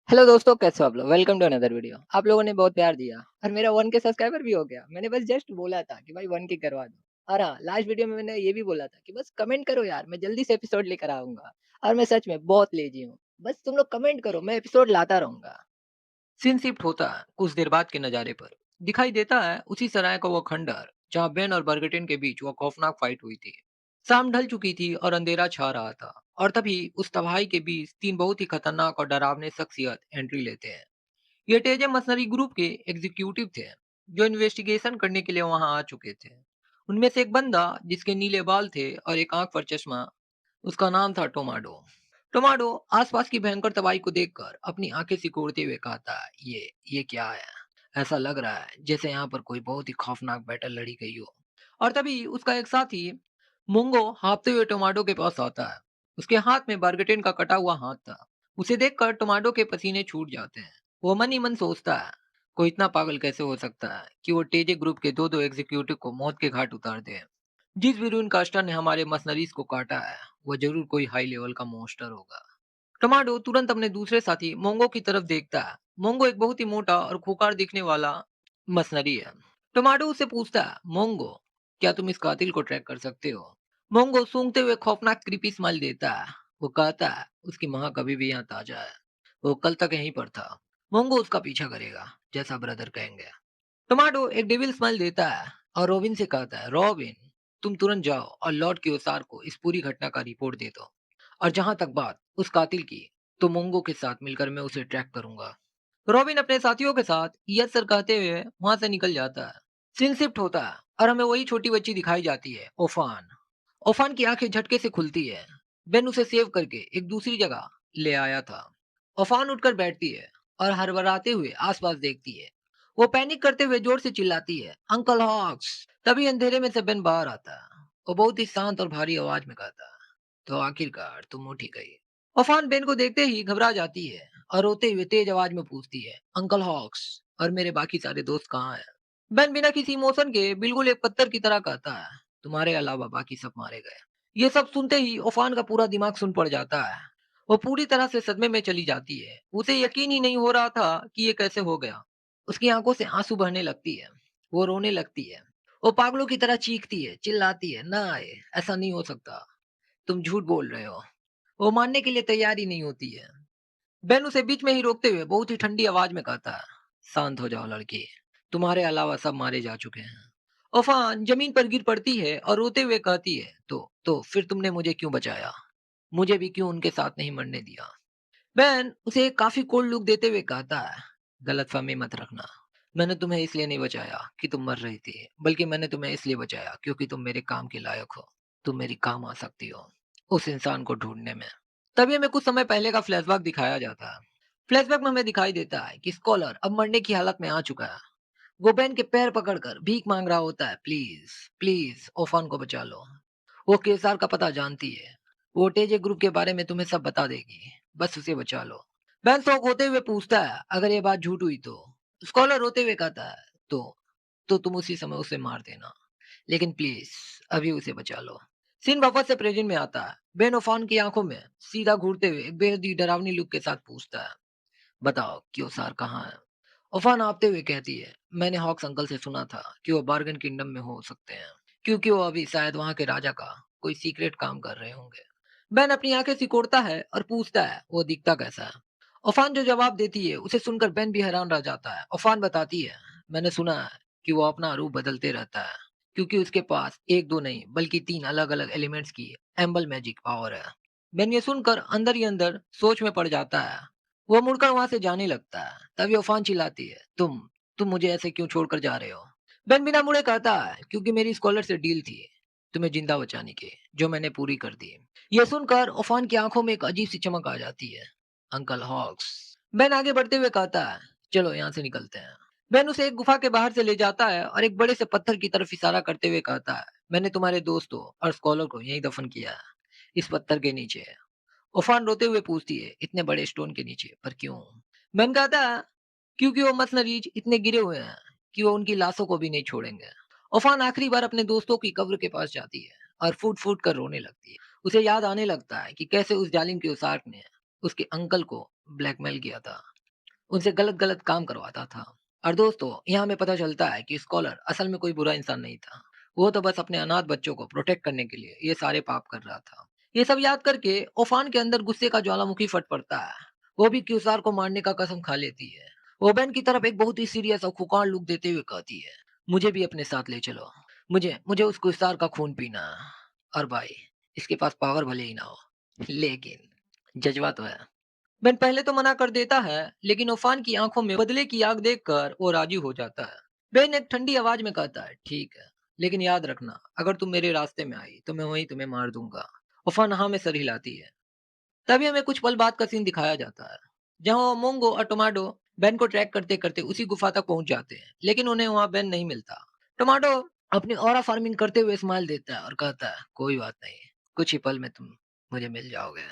Hello दोस्तों, कैसे हो आप लोग? Welcome to another video. आप लोगों ने बहुत प्यार दिया और मेरा 1 के सब्सक्राइबर भी हो गया। मैंने बस जस्ट बोला था कि भाई 1 के करवा दो। और हाँ, लास्ट वीडियो में मैंने ये भी बोला था कि बस कमेंट करो यार, मैं जल्दी से एपिसोड लेकर आऊँगा। और मैं सच में बहुत लेज़ी हूँ। बस तुम लोग कमेंट करो, मैं एपिसोड लाता रहूँगा। सीन शिफ्ट होता है कुछ देर बाद के नज़ारे पर। दिखाई देता है उसी सराय का वो खंडहर जहाँ बेन और बर्गटिन के बीच वो खौफनाक फाइट हुई थी। शाम ढल चुकी थी और अंधेरा छा रहा था। और तभी उस तबाही के बीच 3 बहुत ही खतरनाक और डरावने शख्सियत एंट्री लेते हैं। ये टेजे मसनरी ग्रुप के एग्जीक्यूटिव थे, जो इन्वेस्टिगेशन करने के लिए वहां आ चुके थे। उनमें से एक बंदा जिसके नीले बाल थे और एक आंख पर चश्मा, उसका नाम था टोमाडो। टोमाडो आसपास की भयंकर तबाही को देखकर अपनी आंखें सिकोड़ते हुए कहता है, ये क्या है? ऐसा लग रहा है जैसे यहाँ पर कोई बहुत ही खौफनाक बैटल लड़ी गई हो। और तभी उसका एक साथी मुंगो हाँफते हुए टोमाटो के पास आता है। उसके हाथ में बार्गेटेन का कटा हुआ हाथ था। उसे देखकर टोमाटो के पसीने छूट जाते हैं। वो मन ही मन सोचता है, कोई इतना पागल कैसे हो सकता है कि वो टेजे ग्रुप के दो दो एग्जीक्यूटिव को मौत के घाट उतार दे। जिस वीरून कास्टर ने हमारे मसनरीज को काटा है, वो जरूर कोई हाई लेवल का मॉन्स्टर होगा। टमाटो तुरंत अपने दूसरे साथी मोंगो की तरफ देखता है। मोंगो एक बहुत ही मोटा और खूंखार दिखने वाला मसनरी है। टमाटो उससे पूछता है, मोंगो, क्या तुम इस कातिल को ट्रैक कर सकते हो? मोंगो सूंघते हुए खौफनाक क्रीपी स्माइल देता है। वो कहता है, उसकी माँ कभी भी यहाँ ताजा है। वो कल तक यहीं पर था। मोंगो उसका पीछा करेगा, जैसा ब्रदर कहेंगे। टमाटो एक डेविल स्माइल देता है और रॉबिन से कहता है, रॉबिन, तुम तुरंत जाओ और लॉर्ड क्योसार को इस पूरी घटना का रिपोर्ट दे दो। और जहां तक बात उस कातिल की, तो मोंगो के साथ मिलकर मैं उसे ट्रैक करूंगा। रॉबिन अपने साथियों के साथ यस सर कहते हुए वहां से निकल जाता है। सीन शिफ्ट होता है और हमें वही छोटी बच्ची दिखाई जाती है, ओफान। ओफान की आंखें झटके से खुलती है। बेन उसे सेव करके एक दूसरी जगह ले आया था। ओफान उठकर बैठती है और हड़बड़ाते हुए आसपास देखती है। वो पैनिक करते हुए जोर से चिल्लाती है, अंकल हॉक्स। तभी अंधेरे में से बेन बाहर आता है। वो बहुत ही शांत और भारी आवाज में कहता है, तो आखिरकार तुम उठ ही गई। ओफान बेन को देखते ही घबरा जाती है और रोते हुए तेज आवाज में पूछती है, अंकल हॉक्स, और मेरे बाकी सारे दोस्त कहाँ हैं? बेन बिना किसी इमोशन के बिल्कुल एक पत्थर की तरह कहता है, तुम्हारे अलावा बाकी सब मारे गए। ये सब सुनते ही ओफान का पूरा दिमाग सुन पड़ जाता है। वो पूरी तरह से सदमे में चली जाती है। उसे यकीन ही नहीं हो रहा था कि ये कैसे हो गया। उसकी आंखों से आंसू बहने लगती है। वो रोने लगती है। वो पागलों की तरह चीखती है, चिल्लाती है, ना, ऐसा नहीं हो सकता, तुम झूठ बोल रहे हो। वो मानने के लिए तैयार ही नहीं होती है। बेन उसे बीच में ही रोकते हुए बहुत ही ठंडी आवाज में कहता है, शांत हो जाओ लड़की, तुम्हारे अलावा सब मारे जा चुके हैं। अफान जमीन पर गिर पड़ती है और रोते हुए कहती है, तो फिर तुमने मुझे क्यों बचाया? मुझे भी क्यों उनके साथ नहीं मरने दिया? बेन उसे एक काफी कोल्ड लुक देते हुए कहता है, गलतफहमी मत रखना। मैंने तुम्हें इसलिए नहीं बचाया कि तुम मर रही थी, बल्कि मैंने तुम्हें इसलिए बचाया क्योंकि तुम मेरे काम के लायक हो। तुम मेरी काम आ सकती हो उस इंसान को ढूंढने में। तभी हमें कुछ समय पहले का फ्लैशबैक दिखाया जाता है। फ्लैशबैक में हमें दिखाई देता है कि स्कॉलर अब मरने की हालत में आ चुका है। वो बेन के पैर पकड़कर भीख मांग रहा होता है, प्लीज, प्लीज ओफान को बचा लो। वो केसार का पता जानती है। वो टेजे ग्रुप के बारे में तुम्हें सब बता देगी। बस उसे बचा लो। बैन शौक होते हुए पूछता है, अगर ये बात झूठ हुई तो? स्कॉलर रोते हुए कहता है, तो तुम उसी समय उसे मार देना। लेकिन प्लीज, अभी उसे बचा लो। सीन वापस से प्रेजेंट में आता है। बेन ओफान की आंखों में सीधा घूरते हुए एक बेहद ही डरावनी लुक के साथ पूछता है, बताओ क्योसार कहाँ है? ओफान आपते हुए कहती है, मैंने हॉक्स अंकल से सुना था कि वो बार्गन किंगडम में हो सकते हैं, क्योंकि वो अभी शायद वहां के राजा का कोई सीक्रेट काम कर रहे होंगे। बेन अपनी आंखें सिकोड़ता है और पूछता है, वो दिखता कैसा है? ओफान जो जवाब देती है उसे सुनकर बेन भी हैरान रह जाता है। ओफान बताती है, मैंने सुना है कि वो अपना रूप बदलते रहता है, क्योंकि उसके पास एक दो नहीं बल्कि तीन अलग अलग एलिमेंट्स की एम्बल मैजिक पावर है। बेन ये सुनकर अंदर ही अंदर सोच में पड़ जाता है। वो मुड़कर वहां से जाने लगता है। तभी ओफान चिल्लाती है, तुम मुझे ऐसे क्यों छोड़कर जा रहे हो? बेन बिना मुड़े कहता है, क्योंकि मेरी स्कॉलर से डील थी तुम्हें जिंदा बचाने की, जो मैंने पूरी कर दी। यह सुनकर ओफान की आंखों में एक अजीब सी चमक आ जाती है। Uncle hawks. बेन आगे बढ़ते हुए कहता है, चलो यहाँ से निकलते हैं। बेन उसे एक गुफा के बाहर से ले जाता है और एक बड़े से पत्थर की तरफ इशारा करते हुए कहता है, मैंने तुम्हारे दोस्तों और स्कॉलर को यहीं दफन किया है, इस पत्थर के नीचे। उफान रोते हुए पूछती है, इतने बड़े स्टोन के नीचे पर क्यों? मैन कहता है, क्योंकि वो मसनरीज इतने गिरे हुए हैं कि वो उनकी लाशों को भी नहीं छोड़ेंगे। उफान आखिरी बार अपने दोस्तों की कब्र के पास जाती है और फूट फूट कर रोने लगती है। उसे याद आने लगता है कि कैसे उस जालिम के उसाक ने उसके अंकल को ब्लैकमेल किया था। उनसे गलत-गलत काम करवाता था। और दोस्तों, यहाँ हमें पता चलता है कि स्कॉलर असल में कोई बुरा इंसान नहीं था। वो तो बस अपने अनाथ बच्चों को प्रोटेक्ट करने के लिए ये सारे पाप कर रहा था। ये सब याद करके ओफान के अंदर गुस्से का ज्वालामुखी फट पड़ता है। वो भी क्यूसार को मारने का कसम खा लेती है। वो बेन की तरफ एक बहुत ही सीरियस और खुकार लुक देते हुए कहती है, मुझे भी अपने साथ ले चलो। मुझे मुझे उस क्यूसार का खून पीना है। और भाई, इसके पास पावर भले ही ना हो, लेकिन जज्बा तो है। बेन पहले तो मना कर देता है, लेकिन ओफान की आंखों में बदले की आग देखकर वो राजी हो जाता है। बेन एक ठंडी आवाज में कहता है, ठीक है, लेकिन याद रखना, अगर तुम मेरे रास्ते में आई तो मैं वहीं तुम्हें मार दूंगा। ओफान हाँ में सर हिलाती है। तभी हमें कुछ पल बाद का सीन दिखाया जाता है, जहाँ मोंगो और टोमाटो बेन को ट्रैक करते करते उसी गुफा तक पहुंच जाते हैं, लेकिन उन्हें वहां बेन नहीं मिलता। टोमाटो अपनी ऑरा फार्मिंग करते हुए स्माइल देता है और कहता है, कोई बात नहीं, कुछ ही पल में तुम मुझे मिल जाओगे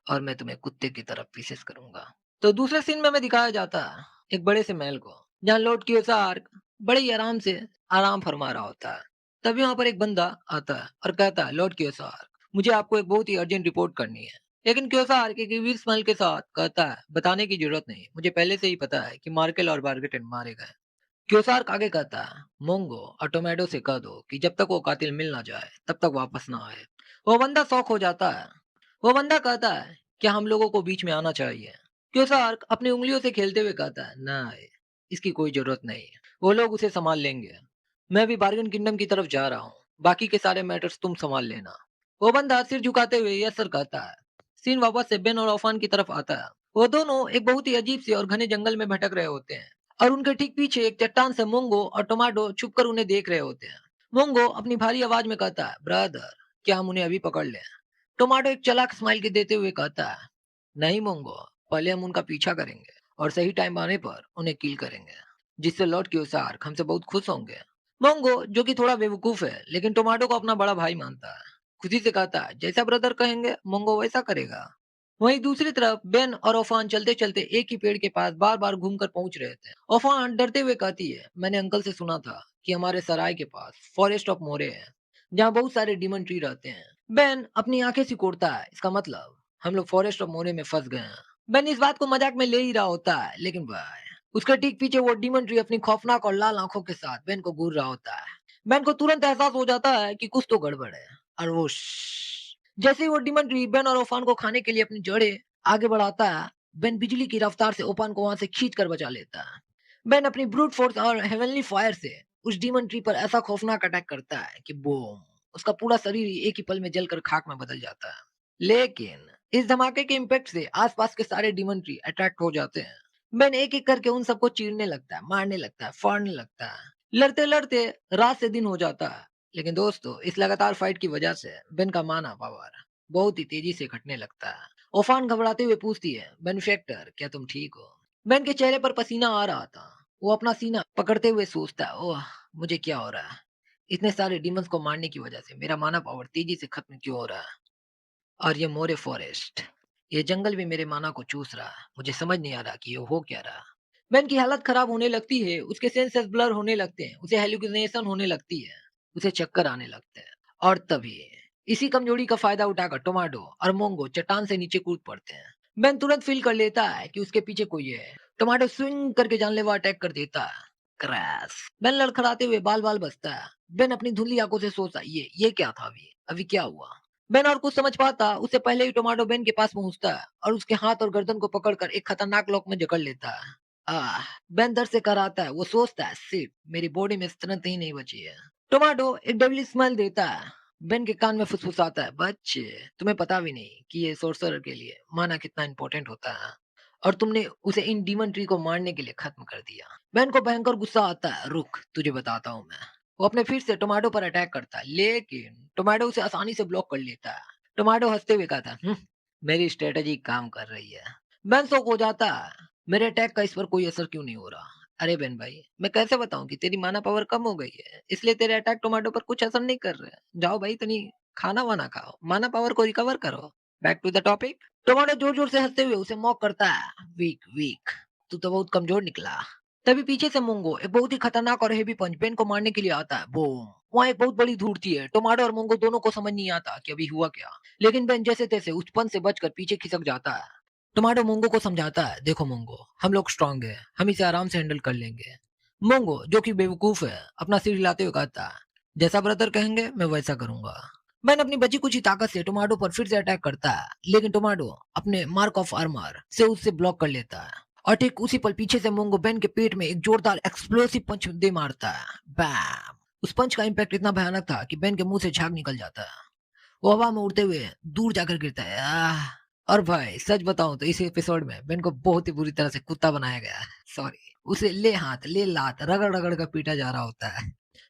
और मैं तुम्हें कुत्ते की तरफ पीसेस करूंगा। तो दूसरे सीन में हमें दिखाया जाता है एक बड़े से महल को, जहाँ लॉर्ड क्यूसार्क बड़े ही आराम से आराम फरमा रहा होता है। तभी वहां पर एक बंदा आता है और कहता है, लॉर्ड क्यूसार्क, मुझे आपको एक बहुत ही अर्जेंट रिपोर्ट करनी है। लेकिन क्योसार के वीर स्माइल के साथ कहता है, बताने की जरूरत नहीं, मुझे पहले से ही पता है कि मार्केल और बार्गेटन मारे गए। क्योसार आगे कहता है, मोंगो और टोमेटो से कह दो कि जब तक वो कातिल मिल ना जाए तब तक वापस ना आए। वो बंदा शौक हो जाता है। वो बंदा कहता है, क्या हम लोगों को बीच में आना चाहिए? क्योसार अपनी उंगलियों से खेलते हुए कहता है, ना, इसकी कोई जरूरत नहीं, वो लोग उसे संभाल लेंगे। मैं भी बार्गन किंगडम की तरफ जा रहा हूँ, बाकी के सारे मैटर्स तुम संभाल लेना। वो बंदा सिर झुकाते हुए यस सर कहता है। सीन वापस से बेन और ओफान की तरफ आता है। वो दोनों एक बहुत ही अजीब से और घने जंगल में भटक रहे होते हैं, और उनके ठीक पीछे एक चट्टान से मोंगो और टोमाटो छुपकर उन्हें देख रहे होते हैं। मोंगो अपनी भारी आवाज में कहता है, ब्रदर, क्या हम उन्हें अभी पकड़ लें? टोमाटो एक चालाक स्माइल के देते हुए कहता है, नहीं मोंगो, पहले हम उनका पीछा करेंगे और सही टाइम आने पर उन्हें किल करेंगे, जिससे लॉर्ड क्यूसार्क हमसे बहुत खुश होंगे। मोंगो, जो कि थोड़ा बेवकूफ है, लेकिन टोमाटो को अपना बड़ा भाई मानता है, खुशी से कहता है, जैसा ब्रदर कहेंगे मोंगो वैसा करेगा। वहीं दूसरी तरफ बेन और ओफान चलते चलते एक ही पेड़ के पास बार बार घूमकर पहुंच रहे थे। ओफान डरते हुए कहती है, मैंने अंकल से सुना था कि हमारे सराय के पास फॉरेस्ट ऑफ मोरे है, जहाँ बहुत सारे डीमन ट्री रहते हैं। बेन अपनी आंखें सिकोड़ता है, इसका मतलब हम लोग फॉरेस्ट ऑफ मोरे में फंस गए हैं। बेन इस बात को मजाक में ले ही रहा होता है, लेकिन भाई, उसके ठीक पीछे वो डीमन ट्री अपनी खौफनाक और लाल आंखों के साथ बेन को घूर रहा होता है। बेन को तुरंत एहसास हो जाता है कि कुछ तो गड़बड़ है, और वो जैसे ही वो डीमन ट्री बेन और ओफान को खाने के लिए अपनी जड़ें आगे बढ़ाता है, बेन बिजली की रफ्तार से ओफान को वहां से खींच कर बचा लेता है। बेन अपनी ब्रूट फोर्स और हेवनली फायर से उस डीमन ट्री पर ऐसा खौफनाक अटैक करता है कि बूम, उसका पूरा शरीर ही एक ही पल में जलकर खाक में बदल जाता है। लेकिन इस धमाके के इम्पैक्ट से आसपास के सारे डीमन ट्री अट्रैक्ट हो जाते हैं। बेन एक एक करके उन सबको चीरने लगता है, मारने लगता है, फाड़ने लगता है। लड़ते लड़ते रात से दिन हो जाता है। लेकिन दोस्तों, इस लगातार फाइट की वजह से बेन का माना पावर बहुत ही तेजी से घटने लगता है। ओफान घबराते हुए पूछती है, बेनिफेक्टर, क्या तुम ठीक हो? बेन के चेहरे पर पसीना आ रहा था। वो अपना सीना पकड़ते हुए सोचता है, ओह, मुझे क्या हो रहा है? इतने सारे डीमंस को मारने की वजह से मेरा माना पावर तेजी से खत्म क्यों हो रहा है? और ये मोरे फॉरेस्ट, ये जंगल भी मेरे माना को चूस रहा है। मुझे समझ नहीं आ रहा कि ये हो क्या रहा। बेन की हालत खराब होने लगती है, उसके सेंसेस ब्लर होने लगते हैं, उसे हेलुसिनेशन होने लगती है, उसे चक्कर आने लगते हैं। और तभी इसी कमजोरी का फायदा उठाकर टोमाटो और मोंगो चट्टान से नीचे कूद पड़ते हैं। बेन तुरंत फील कर लेता है कि उसके पीछे कोई है। टोमाटो स्विंग करके जानलेवा अटैक कर देता है। क्रैश! बेन लड़खड़ाते हुए बाल बाल बचता है। बेन अपनी धुंधली आंखों से सोचता है, ये क्या था? अभी अभी क्या हुआ? बेन और कुछ समझ पाता उससे पहले ही टोमाटो बेन के पास पहुंचता है और उसके हाथ और गर्दन को पकड़कर एक खतरनाक लॉक में जकड़ लेता है। आह! बेन दर्द से कराहता है। वो सोचता है, शिट, मेरी बॉडी में स्ट्रेंथ ही नहीं बची है। टोमाटो एक डेविल स्माइल देता है। बेन के कान में फुसफुसाता है, बच्चे, तुम्हें पता भी नहीं कि ये सोर्सरर के लिए माना कितना इंपॉर्टेंट होता है, और तुमने उसे इन डीमन ट्री को मारने के लिए खत्म कर दिया। बेन को भयंकर गुस्सा आता है। रुक, तुझे बताता हूँ मैं। वो अपने फिर से टोमाटो पर अटैक करता है, लेकिन टोमाटो उसे आसानी से ब्लॉक कर लेता है। टोमाटो हंसते हुए कहता है, मेरी स्ट्रेटेजी काम कर रही है। बेन शॉक हो जाता है। मेरे अटैक का इस पर कोई असर क्यों नहीं हो रहा? अरे बेन भाई, मैं कैसे बताऊं कि तेरी माना पावर कम हो गई है, इसलिए तेरे अटैक टोमेटो पर कुछ असर नहीं कर रहे हैं। जाओ भाई, तनी खाना वाना खाओ, माना पावर को रिकवर करो। Back to the topic. Tomato जोर जोर से हंसते हुए उसे मॉक करता है, वीक वीक, तू तो बहुत कमजोर निकला। तभी पीछे से मोंगो एक बहुत ही खतरनाक और हेवी पंच बेन को मारने के लिए आता है। बूम! वहाँ एक बहुत बड़ी धूर्ती है। टोमाटो और मोंगो दोनों को समझ नहीं आता कि अभी हुआ क्या, लेकिन बेन जैसे तैसे उस पंच से बचकर पीछे खिसक जाता है। टोमेटो मोंगो को समझाता है, देखो मोंगो, हम लोग स्ट्रांग है, हम इसे आराम से हैंडल कर लेंगे। मोंगो जो कि बेवकूफ है, अपना सिर हिलाते हुए कहता है, जैसा ब्रदर कहेंगे मैं वैसा करूंगा। मैंने अपनी बची कुछ ताकत से टोमेटो पर फिर से अटैक करता है, लेकिन टोमेटो अपने मार्क ऑफ आर्मर से उससे ब्लॉक कर लेता है। और ठीक उसी पल पीछे से मोंगो बेन के पेट में एक जोरदार एक्सप्लोसिव पंच दे मारता है। बैम! उस पंच का इम्पैक्ट इतना भयानक था कि बेन के मुंह से झाग निकल जाता है। वो हवा में उड़ते हुए दूर जाकर गिरता है। और भाई सच बताऊं तो इस एपिसोड में बेन को बहुत ही बुरी तरह से कुत्ता बनाया गया है। सॉरी, उसे ले हाथ ले लात रगड़ रगड़ कर पीटा जा रहा होता है।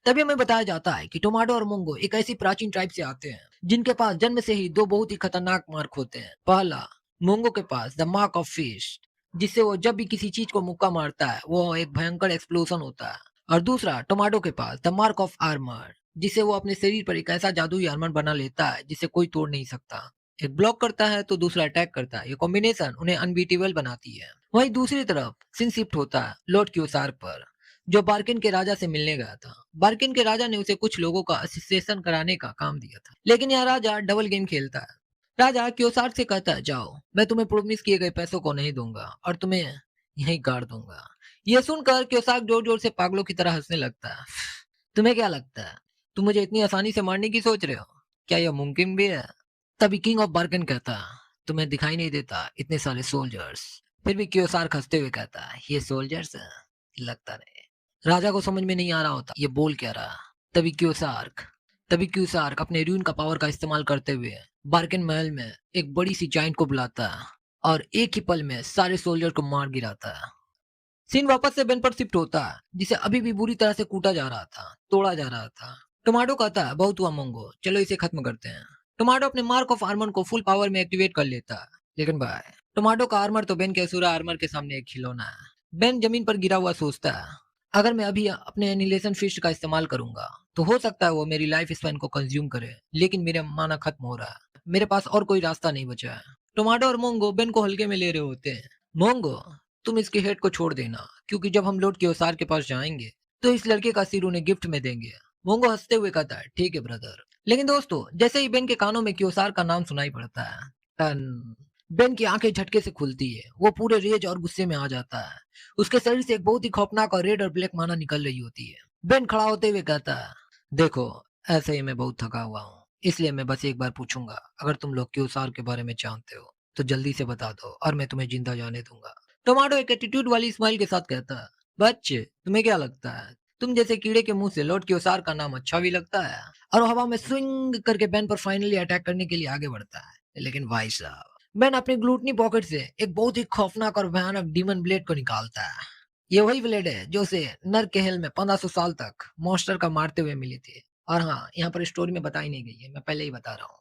तभी हमें बताया जाता है कि टोमेटो और मोंगो एक ऐसी प्राचीन ट्राइब से आते हैं जिनके पास जन्म से ही दो बहुत ही खतरनाक मार्क होते हैं। पहला, मोंगो के पास द मार्क ऑफ फिश, जिससे वो जब भी किसी चीज को मुक्का मारता है वो एक भयंकर एक्सप्लोजन होता है। और दूसरा, टोमेटो के पास द मार्क ऑफ आर्मर, जिससे वो अपने शरीर पर एक ऐसा जादुई आर्मर बना लेता है जिसे कोई तोड़ नहीं सकता। एक ब्लॉक करता है तो दूसरा अटैक करता है। ये कॉम्बिनेशन उन्हें अनबीटेबल बनाती है। वहीं दूसरी तरफ सीन शिफ्ट होता है लॉर्ड क्यूसार पर, जो बार्किन के राजा से मिलने गया था। बार्किन के राजा ने उसे कुछ लोगों का एसोसिएशन कराने का काम दिया था, लेकिन यह राजा डबल गेम खेलता है। राजा क्यूसार से कहता है, जाओ, मैं तुम्हें प्रोमिस किए गए पैसों को नहीं दूंगा और तुम्हें यहीं गाड़ दूंगा। यह सुनकर क्यूसार जोर जोर से पागलों की तरह हंसने लगता है। तुम्हें क्या लगता है, तुम मुझे इतनी आसानी से मारने की सोच रहे हो? क्या यह मुमकिन भी है? तभी किंग ऑफ बार्गन कहता, तुम्हें दिखाई नहीं देता इतने सारे सोल्जर्स? फिर भी क्योसार हंसते हुए कहता, ये सोल्जर्स हैं? लगता नहीं। राजा को समझ में नहीं आ रहा होता ये बोल क्या रहा। तभी क्योसार्क तभी क्यूसार्क अपने रून का पावर का इस्तेमाल करते हुए बार्गन महल में एक बड़ी सी जाइंट को बुलाता है और एक ही पल में सारे सोल्जर को मार गिराता है। सीन वापस से बेन पर शिफ्ट होता है, जिसे अभी भी बुरी तरह से कूटा जा रहा था, तोड़ा जा रहा था। टोमेटो कहता है, बहुत हुआ मोंगो, चलो इसे खत्म करते हैं। टोमेटो अपने मार्क ऑफ आर्मर को फुल पावर में एक्टिवेट कर लेता है, लेकिन भाई टोमेटो का आर्मर तो बेन के असुरा आर्मर के सामने एक खिलौना है। बेन जमीन पर गिरा हुआ सोचता है, अगर मैं अभी अपने एनिलेशन फिस्ट का इस्तेमाल करूंगा तो हो सकता है वो मेरी लाइफ स्पैन को कंज्यूम करे, लेकिन मेरा माना खत्म हो रहा है, मेरे पास और कोई रास्ता नहीं बचा है। टोमेटो और मोंगो बेन को हल्के में ले रहे होते हैं। मोंगो, तुम इसके हेड को छोड़ देना, क्योंकि जब हम लॉर्ड क्योसार के पास जाएंगे तो इस लड़के का सिर उन्हें गिफ्ट में देंगे। मोंगो हंसते हुए कहता है, ठीक है ब्रदर। लेकिन दोस्तों, जैसे ही बेन के कानों में क्योसार का नाम सुनाई पड़ता है, टन, बेन की आंखें झटके से खुलती है। वो पूरे रेज और गुस्से में आ जाता है। उसके शरीर से एक बहुत ही खौफनाक और रेड और ब्लैक माना निकल रही होती है। बेन खड़ा होते हुए कहता है, देखो, ऐसे ही मैं बहुत थका हुआ हूँ, इसलिए मैं बस एक बार पूछूंगा, अगर तुम लोग क्योसार के बारे में जानते हो तो जल्दी से बता दो और मैं तुम्हें जिंदा जाने दूंगा। टोमेटो एक एटीट्यूड वाली स्माइल के साथ कहता है, बच्चे, तुम्हें क्या लगता है, तुम जैसे कीड़े के मुंह से लॉर्ड क्योसार का नाम अच्छा भी लगता है? और हवा में स्विंग करके बेन पर फाइनली अटैक करने के लिए आगे बढ़ता है। लेकिन भाई साहब, बेन अपनी ग्लूटनी पॉकेट से एक बहुत ही खौफनाक और भयानक डीमन ब्लेड को निकालता है। ये वही ब्लेड है जो उसे नर के हेल में 1500 साल तक मॉन्स्टर का मारते हुए मिली थी। और हाँ, यहाँ पर स्टोरी में बताई नहीं गई है, मैं पहले ही बता रहा हूँ।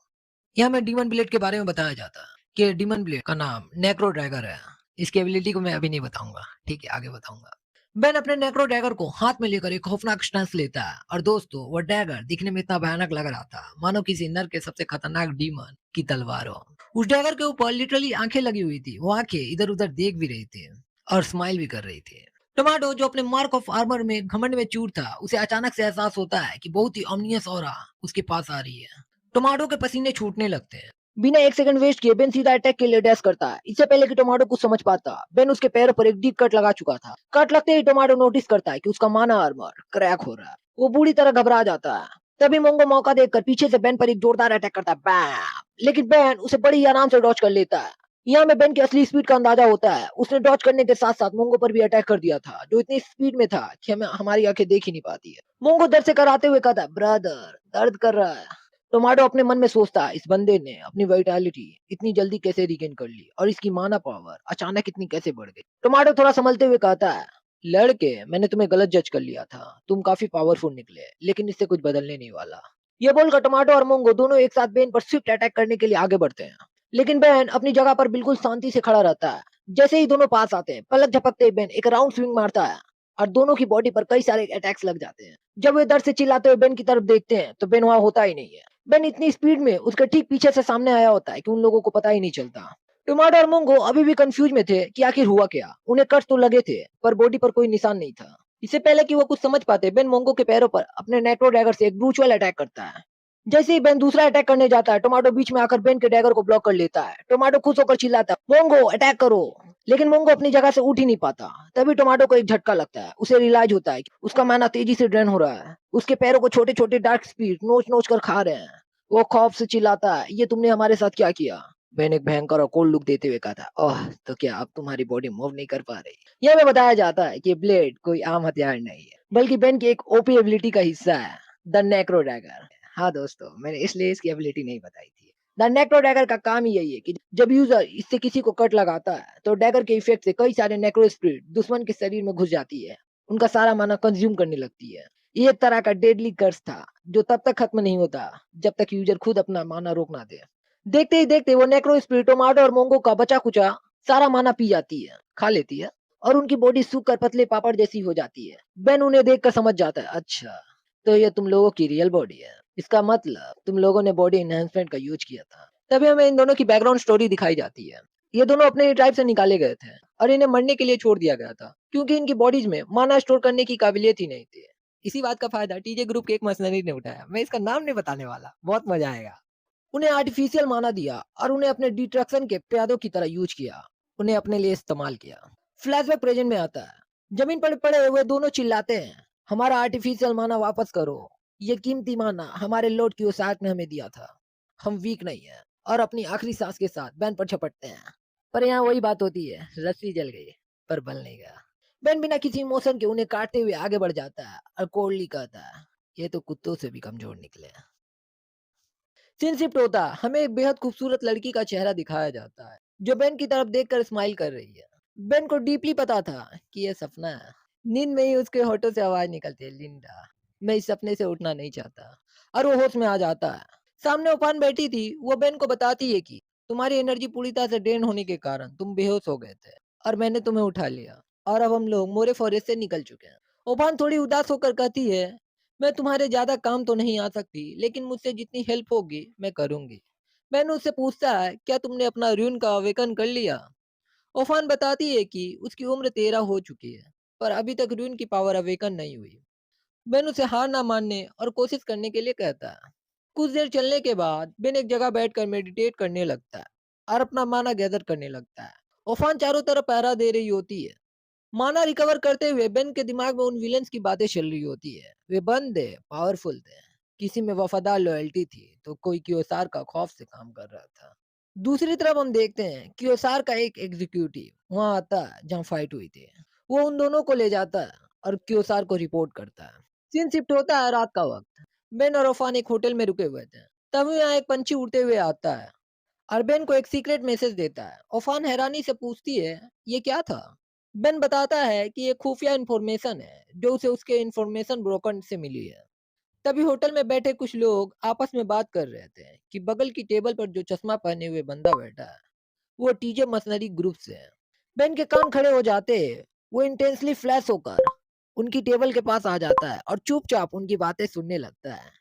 यहाँ में डीमन ब्लेड के बारे में बताया जाता है कि डीमन ब्लेड का नाम नेक्रो ड्रैगर है। इसकी एबिलिटी को मैं अभी नहीं बताऊंगा, ठीक है, आगे बताऊंगा। बेन अपने नेक्रो डैगर को हाथ में लेकर एक खौफनाक स्टांस लेता है और दोस्तों, वो डैगर दिखने में इतना भयानक लग रहा था मानो किसी नर के सबसे खतरनाक डीमन की तलवार हो। उस डैगर के ऊपर लिटरली आंखें लगी हुई थी। वो आंखें इधर उधर देख भी रही थी और स्माइल भी कर रही थी। टोमेटो, जो अपने मार्क ऑफ आर्मर में घमंड में चूर था, उसे अचानक से एहसास होता है कि बहुत ही ऑमनियस ऑरा उसके पास आ रही है। टोमेटो के पसीने छूटने लगते हैं। बिना एक सेकंड वेस्ट किए बेन सीधा अटैक के लिए डैश करता है। इससे पहले कि टोमेटो कुछ समझ पाता, बेन उसके पैरों पर एक डीप कट लगा चुका था। कट लगते ही टोमेटो नोटिस करता है कि उसका माना आर्मर क्रैक हो रहा है। वो बुरी तरह घबरा जाता है। तभी मोंगो मौका देखकर पीछे से बेन पर एक जोरदार अटैक करता है, बैम! लेकिन बेन उसे बड़ी आराम से डॉज कर लेता है। यहाँ में बेन की असली स्पीड का अंदाजा होता है। उसने डॉज करने के साथ साथ मोंगो पर भी अटैक कर दिया था, जो इतनी स्पीड में था कि हमारी आंखें देख ही नहीं पाती है। मोंगो दर्द से कराते हुए कहता है, ब्रदर, दर्द कर रहा है। टोमेटो अपने मन में सोचता है, इस बंदे ने अपनी वाइटैलिटी इतनी जल्दी कैसे रिगेन कर ली और इसकी माना पावर अचानक इतनी कैसे बढ़ गई। टोमेटो थोड़ा संभलते हुए कहता है, लड़के, मैंने तुम्हें गलत जज कर लिया था। तुम काफी पावरफुल निकले, लेकिन इससे कुछ बदलने नहीं वाला। ये बोलकर टोमेटो और मोंगो दोनों एक साथ बेन पर स्विफ्ट अटैक करने के लिए आगे बढ़ते हैं। लेकिन बेन अपनी जगह पर बिल्कुल शांति से खड़ा रहता है। जैसे ही दोनों पास आते हैं, पलक झपकते ही बेन एक राउंड स्विंग मारता है और दोनों की बॉडी पर कई सारे अटैक्स लग जाते हैं। जब वे दर्द से चिल्लाते हुए बेन की तरफ देखते हैं तो बेन वहां होता ही नहीं है। बेन इतनी स्पीड में उसके ठीक पीछे से सामने आया होता है कि उन लोगों को पता ही नहीं चलता। टोमेटो और मोंगो अभी भी कंफ्यूज में थे कि आखिर हुआ क्या। उन्हें कट तो लगे थे, पर बॉडी पर कोई निशान नहीं था। इससे पहले कि वो कुछ समझ पाते, बेन मोंगो के पैरों पर अपने नेक्रो डैगर से एक ब्रूचुअल अटैक करता है। जैसे ही बेन दूसरा अटैक करने जाता है, टोमाटो बीच में आकर बेन के डैगर को ब्लॉक कर लेता है। टोमाटो खुश होकर चिल्लाता है, मोंगो अटैक करो। लेकिन मोंगो अपनी जगह से उठ ही नहीं पाता। तभी टोमाटो को एक झटका लगता है। उसे रियलाइज होता है कि उसका माना तेजी से ड्रेन हो रहा है। उसके पैरों को छोटे छोटे डार्क स्पीड नोच नोच कर खा रहे हैं। वो खौफ से चिल्लाता है, ये तुमने हमारे साथ क्या किया? बेन एक भयंकर और कोल्ड लुक देते हुए कहता है, ओह तो क्या अब तुम्हारी बॉडी मूव नहीं कर पा रही? यह हमें बताया जाता है कि ब्लेड कोई आम हथियार नहीं है, बल्कि बेन की एक ओपी एबिलिटी का हिस्सा है, द नेक्रो डैगर। हाँ दोस्तों, मैंने इसलिए इसकी एबिलिटी नहीं बताई थी। द नेक्रो डैगर का काम ही यही है कि जब यूजर इससे किसी को कट लगाता है तो डैगर के इफेक्ट से कई सारे नेक्रो स्पिरिट दुश्मन के शरीर में घुस जाती है। उनका सारा माना कंज्यूम करने लगती है। ये एक तरह का डेडली कर्स था जो तब तक खत्म नहीं होता जब तक यूजर खुद अपना माना रोक ना दे। देखते ही देखते वो नेक्रो स्पिरिट टोमाटो और मोंगो का बचा कुचा सारा माना पी जाती है, खा लेती है, और उनकी बॉडी सूख कर पतले पापड़ जैसी हो जाती है। बेन उन्हें देखकर समझ जाता है, अच्छा तो ये तुम लोगों की रियल बॉडी है। इसका मतलब तुम लोगों ने बॉडी एनहांसमेंट का यूज किया था। तभी हमें इन दोनों की बैकग्राउंड स्टोरी दिखाई जाती है। ये दोनों अपने ट्राइब से निकाले गए थे और इन्हें मरने के लिए छोड़ दिया गया था क्योंकि इनकी बॉडीज में माना स्टोर करने की काबिलियत ही नहीं थी। इसी बात का फायदा टीजे ग्रुप के एक मर्सनरी ने उठाया। मैं इसका नाम नहीं बताने वाला, बहुत मजा आएगा। उन्हें आर्टिफिशियल माना दिया और उन्हें अपने डिस्ट्रक्शन के प्यादों की तरह यूज किया। उन्हें अपने लिए इस्तेमाल किया। फ्लैशबैक प्रेजेंट में आता है। जमीन पर पड़े हुए दोनों चिल्लाते हैं, हमारा आर्टिफिशियल माना वापस करो। ये कीमती माना हमारे लॉर्ड क्यूसाक ने हमें दिया था। हम वीक नहीं है। और अपनी आखिरी सांस के साथ बैन पर झपटते हैं। पर यहाँ वही बात होती है, रस्सी जल गई पर बल नहीं गया। बैन बिना किसी इमोशन के उन्हें काटते हुए आगे बढ़ जाता है और कोल्डली कहता है, ये तो कुत्तों से भी कमजोर निकले। सीन शिफ्ट होता है। हमें एक बेहद खूबसूरत लड़की का चेहरा दिखाया जाता है जो बेन की तरफ देखकर स्माइल कर रही है। बेन को डीपली पता था कि यह सपना है। नींद में ही उसके होठों से आवाज निकलती है, लिंडा मैं इस सपने से उठना नहीं चाहता। और वो होश में आ जाता है। सामने उपान बैठी थी। वो बेन को बताती है कि तुम्हारी एनर्जी पूरी तरह से ड्रेन होने के कारण तुम बेहोश हो गए थे और मैंने तुम्हें उठा लिया और अब हम लोग मोरे फॉरेस्ट से निकल चुके हैं। उपान थोड़ी उदास होकर कहती है, मैं तुम्हारे ज़्यादा काम तो नहीं आ सकती, लेकिन मुझसे जितनी हेल्प होगी, मैं करूँगी। बेन उससे पूछता है, क्या तुमने अपना र्यून का अवेकन कर लिया? ओफान बताती है कि उसकी उम्र 13 हो चुकी है, पर अभी तक र्यून की पावर अवेकन नहीं हुई। बेन उसे हार ना मानने और कोशिश करने के लिए कहता है। कुछ देर चलने के बाद बेन एक जगह बैठकर मेडिटेट करने लगता है और अपना माना गैदर करने लगता है। ओफान चारों तरफ पहरा दे रही होती है। माना रिकवर करते हुए बेन के दिमाग में उन विलेंस की बातें चल रही होती है। वे बंद थे, पावरफुल थे। किसी में वफादार लॉयल्टी थी तो कोई क्योसार का खौफ से काम कर रहा था। दूसरी तरफ हम देखते हैं क्योसार का एक एग्जीक्यूटिव वहां आता है जहां फाइट हुई थी। वो उन दोनों को ले जाता है और क्योसार को रिपोर्ट करता है। सीन शिफ्ट होता है रात का वक्त। बेन और ओफान एक होटल में रुके हुए थे। तभी यहाँ एक पंछी उड़ते हुए आता है और बेन को एक सीक्रेट मैसेज देता है। ओफान हैरानी से पूछती है, ये क्या था? बेन बताता है कि ये खुफिया इंफॉर्मेशन है जो उसे उसके इंफॉर्मेशन ब्रोकर से मिली है। तभी होटल में बैठे कुछ लोग आपस में बात कर रहे थे कि बगल की टेबल पर जो चश्मा पहने हुए बंदा बैठा है वो टीजे मसनरी ग्रुप से है। बेन के कान खड़े हो जाते हैं। वो इंटेंसली फ्लैश होकर उनकी टेबल के पास आ जाता है और चुपचाप उनकी बातें सुनने लगता है,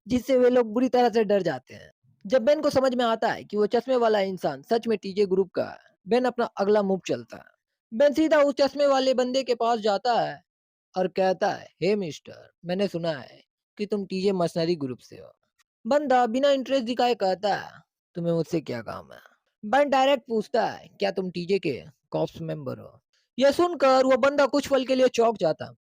जिससे वे लोग बुरी तरह से डर जाते हैं। जब बेन को समझ में आता है कि वो चश्मे वाला इंसान सच में टीजे ग्रुप का है, बेन अपना अगला मूव चलता है। बेन सीधा उस चश्मे वाले बंदे के पास जाता है और कहता है, हे मिस्टर, मैंने सुना है कि तुम टीजे मर्सनरी ग्रुप से हो। बंदा बिना इंटरेस्ट दिखाए कहता है, तुम्हें मुझसे क्या काम है? बेन डायरेक्ट पूछता है, क्या तुम टीजे के कॉप्स मेंबर हो? यह सुनकर वो बंदा कुछ पल के लिए चौंक जाता।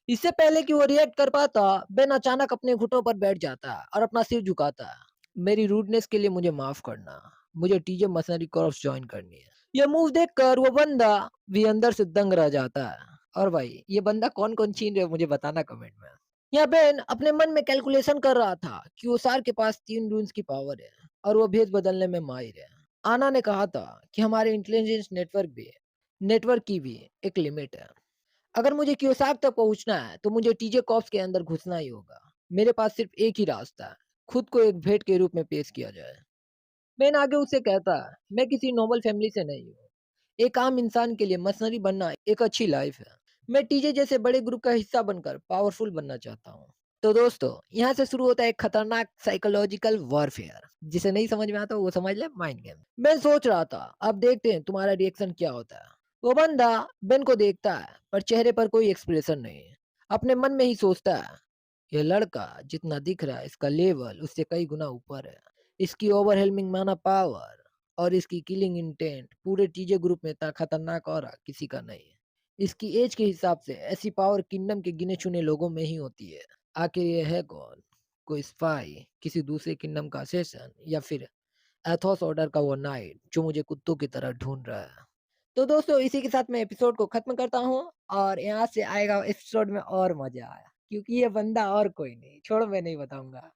इससे पहले कि वो रिएक्ट कर पाता, बेन अचानक अपने घुटनों पर बैठ जाता और अपना सिर झुकाता। मेरी रूडनेस के लिए मुझे माफ करना। मुझे टीजे मसनरी कॉर्प्स ज्वाइन करनी है। ये मूव देखकर वो बंदा भी अंदर से दंग रह जाता है। और भाई ये बंदा कौन कौन छीन रहे हो मुझे बताना कमेंट में। यह बेन अपने मन में कैलकुलेशन कर रहा था कि ओसार के पास 3 रून्स की पावर है और वो भेद बदलने में माहिर है। आना ने कहा था कि हमारे इंटेलिजेंस नेटवर्क की भी एक लिमिट है। अगर मुझे क्योसाक तक पहुंचना है तो मुझे टीजे कॉप्स के अंदर घुसना ही होगा। मेरे पास सिर्फ एक ही रास्ता है, खुद को एक भेंट के रूप में पेश किया जाए। बेन आगे उसे कहता है, मैं किसी नोबल फैमिली से नहीं हूँ। एक आम इंसान के लिए मर्सनरी बनना एक अच्छी लाइफ है। मैं टीजे जैसे बड़े ग्रुप का हिस्सा बनकर पावरफुल बनना चाहता हूँ। तो दोस्तों, यहाँ से शुरू होता है एक खतरनाक साइकोलॉजिकल वॉरफेयर। जिसे नहीं समझ में आता वो समझ ले, माइंड गेम। मैं सोच रहा था, अब देखते हैं तुम्हारा रिएक्शन क्या होता है। वो बंदा बेन को देखता है पर चेहरे पर कोई एक्सप्रेशन नहीं है। अपने मन में ही सोचता है, ये लड़का जितना दिख रहा है इसका लेवल उससे कई गुना ऊपर है। इसकी ओवरवेलमिंग माना पावर और इसकी किलिंग इंटेंट पूरे टीजे ग्रुप में इतना खतरनाक और किसी का नहीं है। इसकी एज के हिसाब से ऐसी पावर किंगडम के गिने-चुने लोगों में ही होती है। आखिर ये है कौन? कोई स्पाई, किसी दूसरे किंगडम का असेसन या फिर एथोस ऑर्डर का वो नाइट जो मुझे कुत्तों की तरह ढूँढ रहा है। तो दोस्तों इसी के साथ मैं एपिसोड को खत्म करता हूँ और यहाँ से आएगा एपिसोड में और मज़ा आया क्योंकि ये बंदा और कोई नहीं, छोड़ो मैं नहीं बताऊँगा।